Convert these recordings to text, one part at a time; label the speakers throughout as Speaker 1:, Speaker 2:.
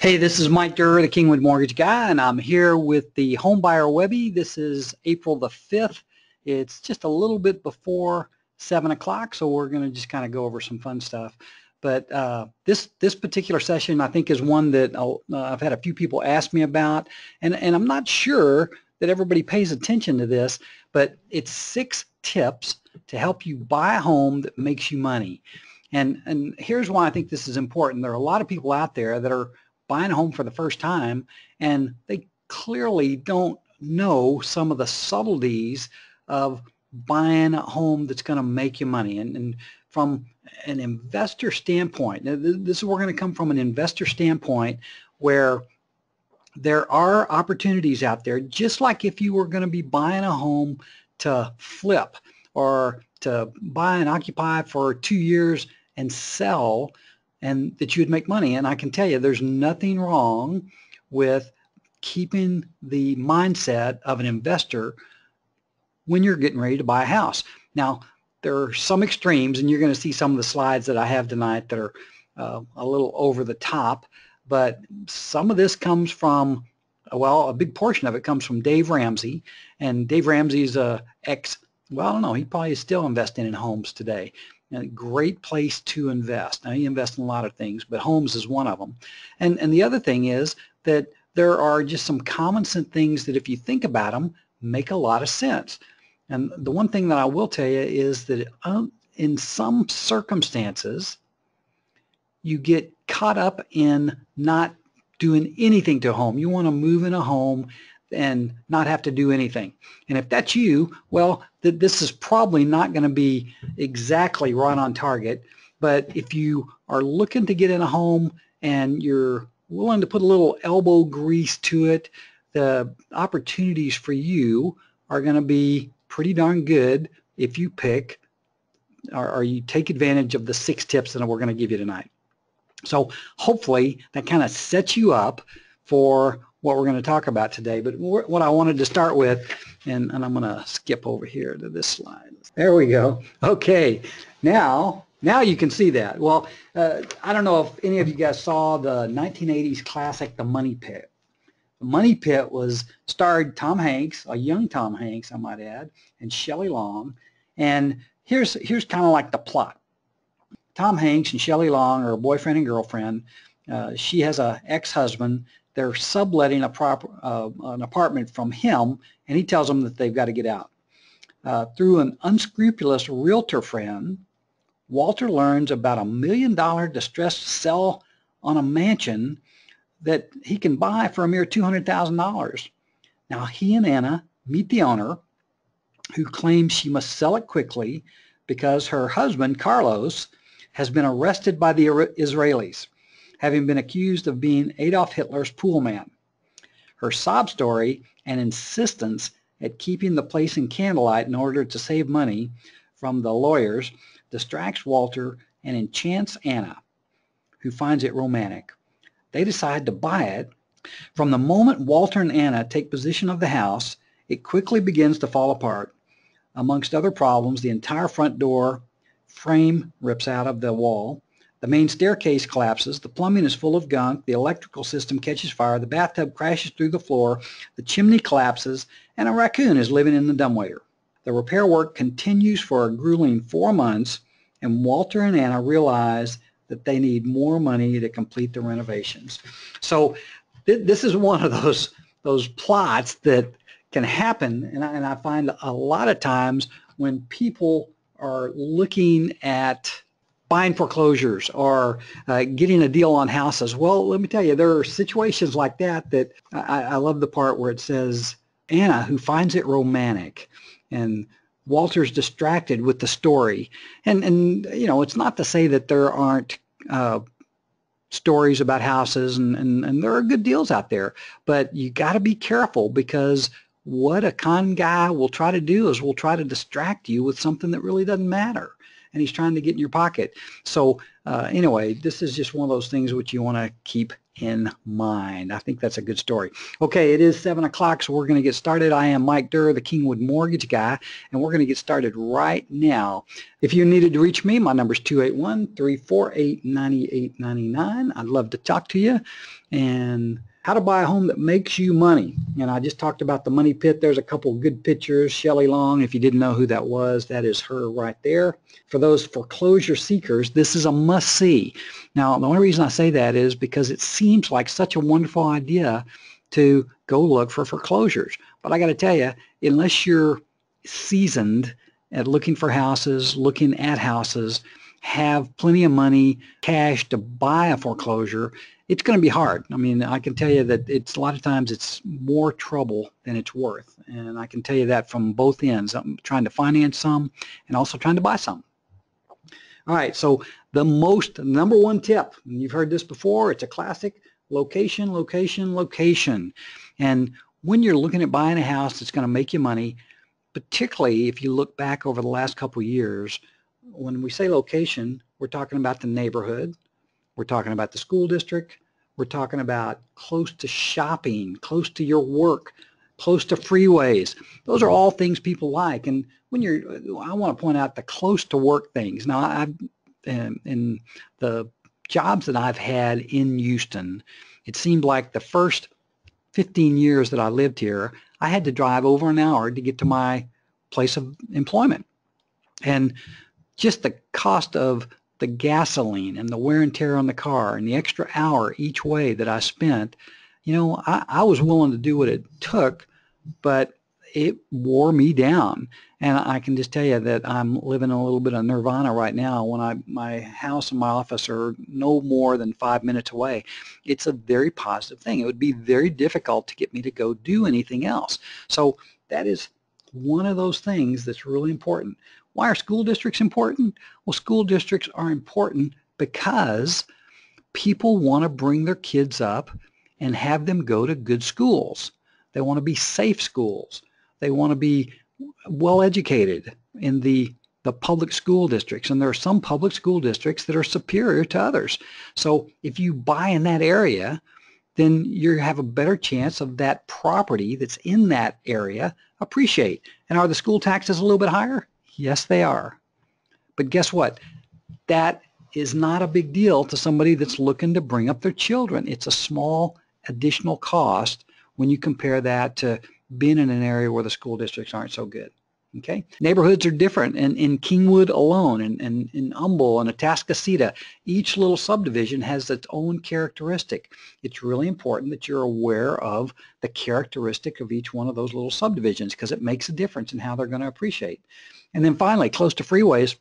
Speaker 1: Hey, this is Mike Durr, the Kingwood Mortgage Guy, and I'm here with the Homebuyer Webby. This is April the 5th. It's just a little bit before 7 o'clock, so we're going to just kind of go over some fun stuff. But this particular session, I think, is one that I've had a few people ask me about, and I'm not sure that everybody pays attention to this, but it's 6 tips to help you buy a home that makes you money. And here's why I think this is important. There are a lot of people out there that are buying a home for the first time, and they clearly don't know some of the subtleties of buying a home that's going to make you money. And from an investor standpoint, this is where we're going to come from an investor standpoint, where there are opportunities out there, just like if you were going to be buying a home to flip or to buy and occupy for 2 years and sell, and that you would make money. And I can tell you there's nothing wrong with keeping the mindset of an investor when you're getting ready to buy a house. Now, there are some extremes, and you're going to see some of the slides that I have tonight that are a little over the top, but some of this comes from, well, a big portion of it comes from Dave Ramsey. And Dave Ramsey is well, I don't know, he probably is still investing in homes today. A great place to invest. Now, you invest in a lot of things, but homes is one of them. And the other thing is that there are just some common sense things that, if you think about them, make a lot of sense. And the one thing that I will tell you is that in some circumstances, you get caught up in not doing anything to a home. You want to move in a home and not have to do anything. And if that's you, well, this is probably not going to be exactly right on target. But if you are looking to get in a home and you're willing to put a little elbow grease to it, the opportunities for you are going to be pretty darn good if you pick or you take advantage of the 6 tips that we're going to give you tonight. So hopefully that kind of sets you up for what we're going to talk about today. But what I wanted to start with, and I'm going to skip over here to this slide. There we go. Okay, now you can see that. Well, I don't know if any of you guys saw the 1980s classic, The Money Pit. The Money Pit starred Tom Hanks, a young Tom Hanks, I might add, and Shelly Long. And here's kind of like the plot. Tom Hanks and Shelly Long are a boyfriend and girlfriend. She has an ex-husband. They're subletting an apartment from him, and he tells them that they've got to get out. Through an unscrupulous realtor friend, Walter learns about $1 million distressed sell on a mansion that he can buy for a mere $200,000. Now, he and Anna meet the owner, who claims she must sell it quickly because her husband, Carlos, has been arrested by the Israelis, having been accused of being Adolf Hitler's pool man. Her sob story and insistence at keeping the place in candlelight in order to save money from the lawyers distracts Walter and enchants Anna, who finds it romantic. They decide to buy it. From the moment Walter and Anna take possession of the house, it quickly begins to fall apart. Amongst other problems, the entire front door frame rips out of the wall. The main staircase collapses, the plumbing is full of gunk, the electrical system catches fire, the bathtub crashes through the floor, the chimney collapses, and a raccoon is living in the dumbwaiter. The repair work continues for a grueling 4 months, and Walter and Anna realize that they need more money to complete the renovations. So this is one of those plots that can happen, and I find a lot of times when people are looking at buying foreclosures or getting a deal on houses. Well, let me tell you, there are situations like that I love the part where it says Anna, who finds it romantic, and Walter's distracted with the story. And you know, it's not to say that there aren't stories about houses, and there are good deals out there, but you got to be careful, because what a con guy will try to do is will try to distract you with something that really doesn't matter, and he's trying to get in your pocket. So anyway, this is just one of those things which you want to keep in mind. I think that's a good story. Okay, it is 7 o'clock, so we're going to get started. I am Mike Durr, the Kingwood Mortgage Guy, and we're going to get started right now. If you needed to reach me, my number is 281-348-9899. I'd love to talk to you. And how to buy a home that makes you money. And I just talked about the money pit. There's a couple good pictures. Shelly Long, if you didn't know who that was, that is her right there. For those foreclosure seekers, this is a must-see. Now, the only reason I say that is because it seems like such a wonderful idea to go look for foreclosures. But I got to tell you, unless you're seasoned at looking for houses, looking at houses, have plenty of money, cash to buy a foreclosure, it's going to be hard. I mean, I can tell you that it's a lot of times it's more trouble than it's worth. And I can tell you that from both ends. I'm trying to finance some and also trying to buy some. All right, so the number one tip, and you've heard this before, it's a classic: location, location, location. And when you're looking at buying a house that's going to make you money, particularly if you look back over the last couple of years, when we say location, we're talking about the neighborhood, we're talking about the school district, we're talking about close to shopping, close to your work, close to freeways. Those are all things people like. And when I want to point out the close to work things. Now, I've in the jobs that I've had in Houston, it seemed like the first 15 years that I lived here, I had to drive over an hour to get to my place of employment. And just the cost of the gasoline and the wear and tear on the car and the extra hour each way that I spent, I was willing to do what it took, but it wore me down. And I can just tell you that I'm living a little bit of nirvana right now when my house and my office are no more than 5 minutes away. It's a very positive thing. It would be very difficult to get me to go do anything else. So that is one of those things that's really important. Why are school districts important? Well, school districts are important because people want to bring their kids up and have them go to good schools. They want to be safe schools. They want to be well educated in the public school districts. And there are some public school districts that are superior to others. So if you buy in that area, then you have a better chance of that property that's in that area appreciate. And are the school taxes a little bit higher? Yes, they are. But guess what? That is not a big deal to somebody that's looking to bring up their children. It's a small additional cost when you compare that to being in an area where the school districts aren't so good. Okay, neighborhoods are different, and in Kingwood alone, and in Humble and Atascocita, each little subdivision has its own characteristic. It's really important that you're aware of the characteristic of each one of those little subdivisions because it makes a difference in how they're going to appreciate. And then finally, close to freeways,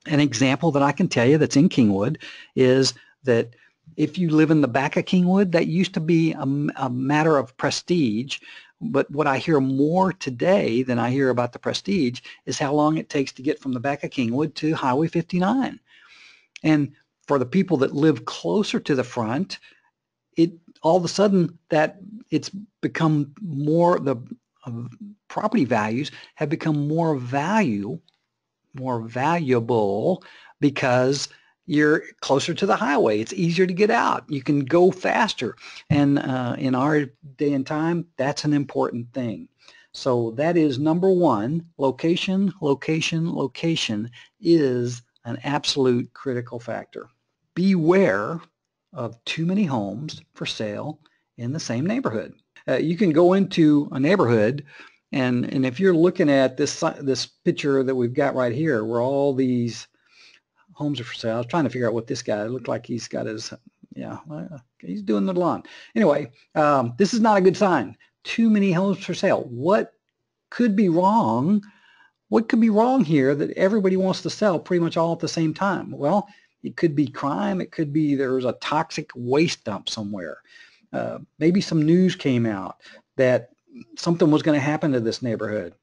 Speaker 1: an example that I can tell you that's in Kingwood is that if you live in the back of Kingwood, that used to be a matter of prestige. But what I hear more today than I hear about the prestige is how long it takes to get from the back of Kingwood to Highway 59. And for the people that live closer to the front, all of a sudden that it's become more, the property values have become more valuable because you're closer to the highway. It's easier to get out. You can go faster. And in our day and time, that's an important thing. So that is number one. Location, location, location is an absolute critical factor. Beware of too many homes for sale in the same neighborhood. You can go into a neighborhood and if you're looking at this picture that we've got right here where all these homes are for sale. I was trying to figure out what this guy looked like. He's got his, he's doing the lawn. Anyway, this is not a good sign. Too many homes for sale. What could be wrong? What could be wrong here that everybody wants to sell pretty much all at the same time? Well, it could be crime. It could be there's a toxic waste dump somewhere. Maybe some news came out that something was going to happen to this neighborhood.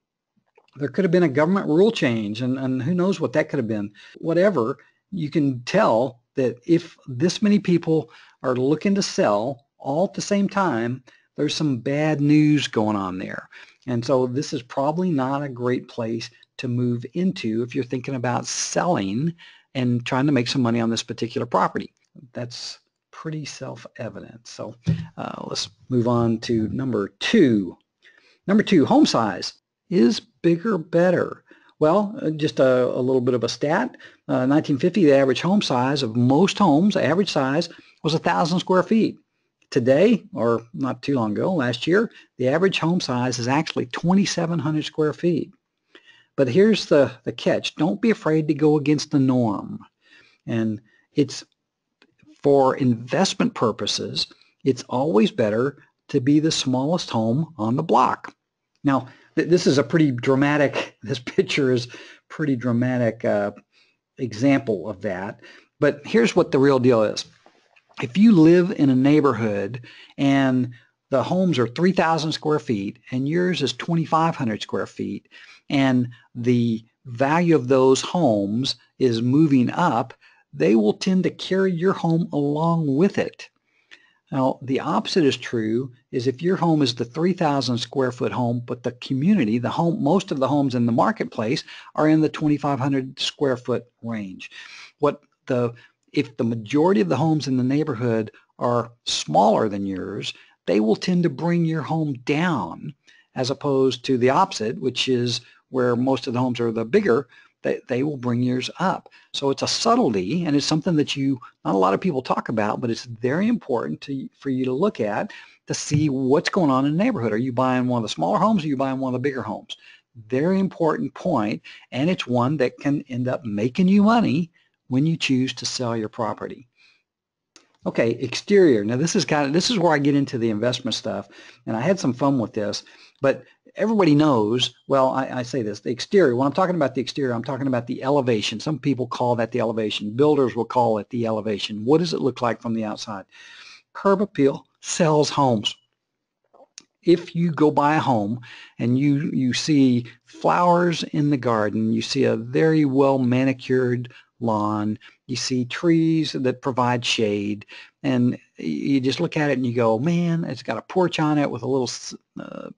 Speaker 1: There could have been a government rule change, and who knows what that could have been. Whatever, you can tell that if this many people are looking to sell all at the same time, there's some bad news going on there. And so this is probably not a great place to move into if you're thinking about selling and trying to make some money on this particular property. That's pretty self-evident. So let's move on to number two. Number two, home size. Is bigger better? Well, just a little bit of a stat. 1950, the average home size of most homes, average size, was 1,000 square feet. Today, or not too long ago, last year, the average home size is actually 2,700 square feet. But here's the catch. Don't be afraid to go against the norm. And it's for investment purposes, it's always better to be the smallest home on the block. Now, this is a pretty dramatic, this picture is pretty dramatic example of that. But here's what the real deal is. If you live in a neighborhood and the homes are 3,000 square feet and yours is 2,500 square feet, and the value of those homes is moving up, they will tend to carry your home along with it. Now, the opposite is true, is if your home is the 3,000 square foot home, but the community, the home, most of the homes in the marketplace are in the 2,500 square foot range. If the majority of the homes in the neighborhood are smaller than yours, they will tend to bring your home down, as opposed to the opposite, which is where most of the homes are the bigger, they will bring yours up. So it's a subtlety, and it's something that not a lot of people talk about, but it's very important for you to look at to see what's going on in the neighborhood. Are you buying one of the smaller homes, or are you buying one of the bigger homes? Very important point, and it's one that can end up making you money when you choose to sell your property. Okay, exterior. Now this is where I get into the investment stuff, and I had some fun with this, but everybody knows, well, I say this, the exterior, when I'm talking about the exterior, I'm talking about the elevation. Some people call that the elevation. Builders will call it the elevation. What does it look like from the outside? Curb Appeal sells homes. If you go buy a home and you see flowers in the garden, you see a very well manicured lawn, you see trees that provide shade, and you just look at it and you go, man, it's got a porch on it with a little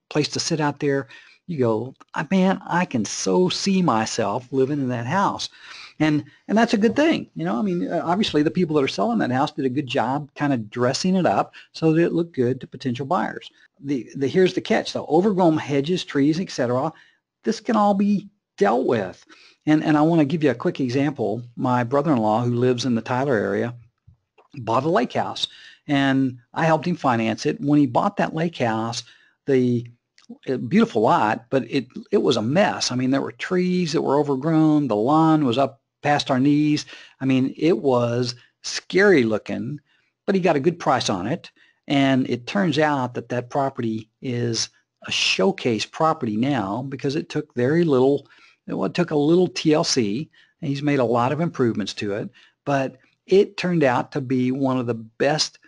Speaker 1: place to sit out there. You go, man, I can so see myself living in that house. And that's a good thing. You know, I mean, obviously the people that are selling that house did a good job kind of dressing it up so that it looked good to potential buyers. Here's the catch, though. Overgrown hedges, trees, etc., this can all be dealt with. And I want to give you a quick example. My brother-in-law, who lives in the Tyler area, bought a lake house, and I helped him finance it. When he bought that lake house, the beautiful lot, but it was a mess. I mean, there were trees that were overgrown. The lawn was up past our knees. I mean, it was scary looking, but he got a good price on it. And it turns out that that property is a showcase property now because it took very little. It took a little TLC, and he's made a lot of improvements to it, but it turned out to be one of the best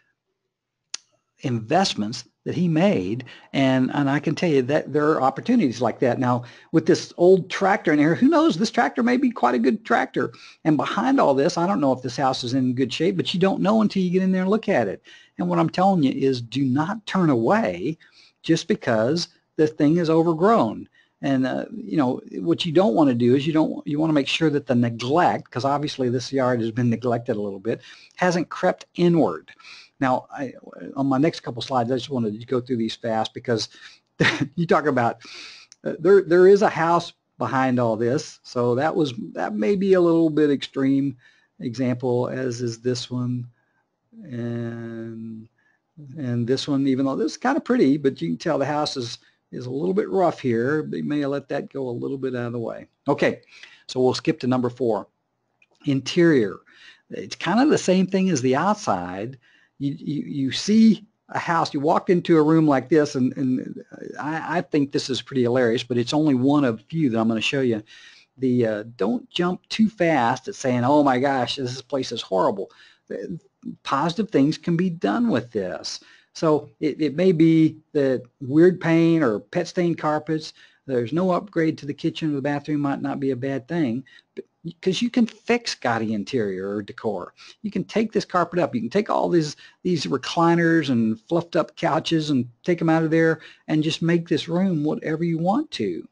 Speaker 1: investments that he made, and I can tell you that there are opportunities like that. Now, with this old tractor in here, who knows, this tractor may be quite a good tractor, and behind all this, I don't know if this house is in good shape, but you don't know until you get in there and look at it. And what I'm telling you is do not turn away just because the thing is overgrown. And you know, what you don't want to do is you want to make sure that the neglect, because obviously this yard has been neglected a little bit, hasn't crept inward. Now, on my next couple slides, I just wanted to go through these fast because you talk about there is a house behind all this, so that may be a little bit extreme example, as is this one and this one. Even though this is kind of pretty, but you can tell the house is a little bit rough here. They may let that go a little bit out of the way. Okay, so we'll skip to number 4. Interior. It's kind of the same thing as the outside. You see a house, you walk into a room like this, and I think this is pretty hilarious, but it's only one of few that I'm going to show you. Don't jump too fast at saying, oh my gosh, this place is horrible. Positive things can be done with this. So it may be that weird paint or pet stained carpets, there's no upgrade to the kitchen or the bathroom, might not be a bad thing, because you can fix gaudy interior or decor. You can take this carpet up. You can take all these recliners and fluffed up couches and take them out of there and just make this room whatever you want to.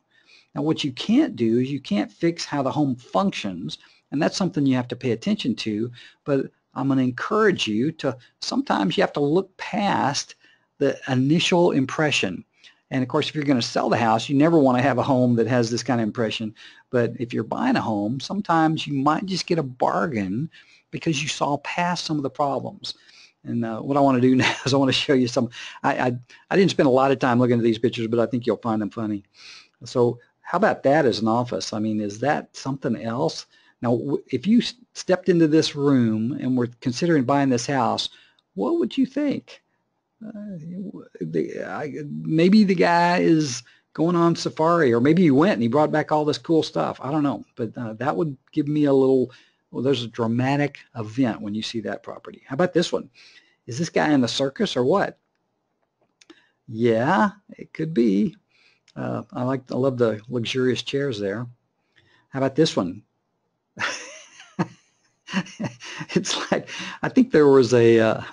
Speaker 1: Now, what you can't do is you can't fix how the home functions, and that's something you have to pay attention to. But I'm going to encourage you to, sometimes you have to look past the initial impression. And of course, if you're going to sell the house, you never want to have a home that has this kind of impression. But if you're buying a home, sometimes you might just get a bargain because you saw past some of the problems. And what I want to do now is I want to show you some. I didn't spend a lot of time looking at these pictures, but I think you'll find them funny. So how about that as an office? I mean, is that something else? Now, if you stepped into this room and were considering buying this house, what would you think? Maybe the guy is going on safari, or maybe he went and he brought back all this cool stuff. I don't know, but that would give me a little, well, there's a dramatic event when you see that property. How about this one? Is this guy in the circus or what? Yeah, it could be. I love the luxurious chairs there. How about this one? It's like, I think there was a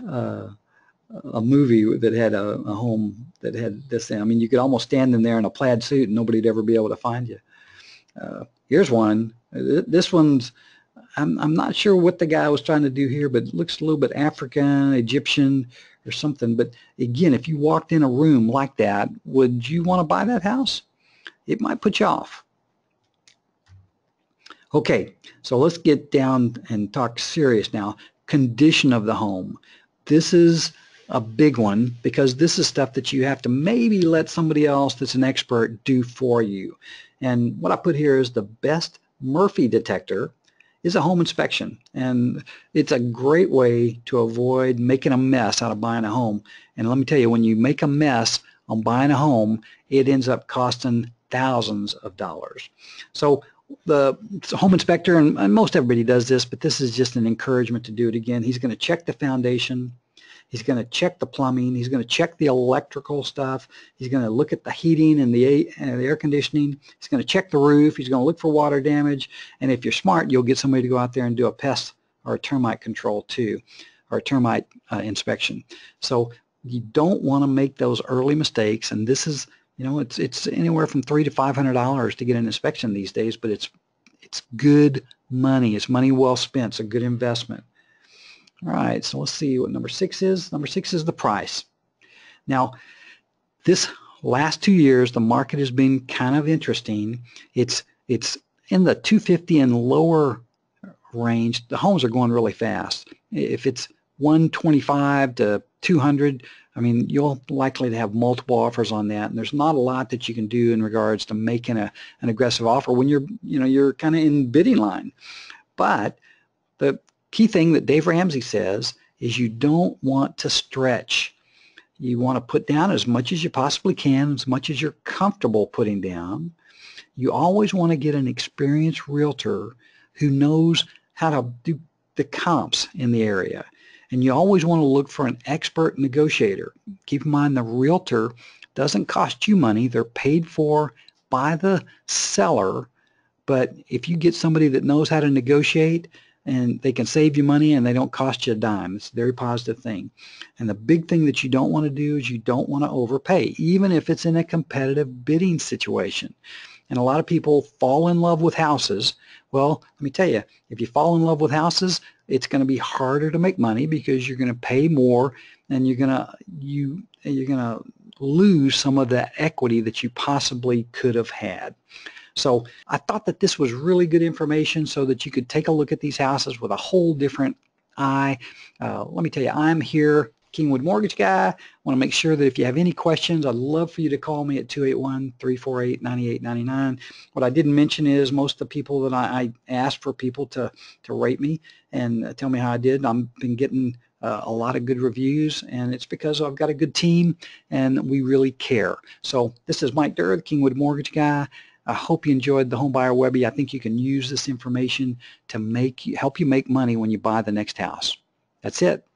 Speaker 1: movie that had a home that had this thing. I mean, you could almost stand in there in a plaid suit and nobody'd ever be able to find you. Here's one. This one's, I'm not sure what the guy was trying to do here, but it looks a little bit African, Egyptian, or something. But again, if you walked in a room like that, would you want to buy that house? It might put you off. Okay, so let's get down and talk serious now. Condition of the home. This is a big one because this is stuff that you have to maybe let somebody else that's an expert do for you. And what I put here is the best Murphy detector is a home inspection. And it's a great way to avoid making a mess out of buying a home. And let me tell you, when you make a mess on buying a home, it ends up costing thousands of dollars. So the home inspector, and most everybody does this, but this is just an encouragement to do it again. He's going to check the foundation. He's going to check the plumbing. He's going to check the electrical stuff. He's going to look at the heating and the air conditioning. He's going to check the roof. He's going to look for water damage. And if you're smart, you'll get somebody to go out there and do a pest or a termite control too, or a termite inspection. So you don't want to make those early mistakes. And this is, you know, it's anywhere from $300 to $500 to get an inspection these days, but it's good money. It's money well spent. It's a good investment. All right, so let's see what number 6 is. Number 6 is the price. Now, this last 2 years, the market has been kind of interesting. It's in the 250 and lower range. The homes are going really fast. If it's 125 to 200, I mean, you're likely to have multiple offers on that, and there's not a lot that you can do in regards to making an aggressive offer when you're kind of in bidding line. But the key thing that Dave Ramsey says is you don't want to stretch. You want to put down as much as you possibly can, as much as you're comfortable putting down. You always want to get an experienced realtor who knows how to do the comps in the area. And you always want to look for an expert negotiator. Keep in mind, the realtor doesn't cost you money. They're paid for by the seller. But if you get somebody that knows how to negotiate, and they can save you money and they don't cost you a dime. It's a very positive thing. And the big thing that you don't want to do is you don't want to overpay, even if it's in a competitive bidding situation. And a lot of people fall in love with houses. Well, let me tell you, if you fall in love with houses, it's going to be harder to make money because you're going to pay more and you're going to lose some of the equity that you possibly could have had. So I thought that this was really good information so that you could take a look at these houses with a whole different eye. Let me tell you, I'm here, Kingwood Mortgage Guy. I want to make sure that if you have any questions, I'd love for you to call me at 281-348-9899. What I didn't mention is most of the people that I asked for people to rate me and tell me how I did. I've been getting a lot of good reviews, and it's because I've got a good team and we really care. So this is Mike Durr, the Kingwood Mortgage Guy. I hope you enjoyed the Homebuyer Webby. I think you can use this information to help you make money when you buy the next house. That's it.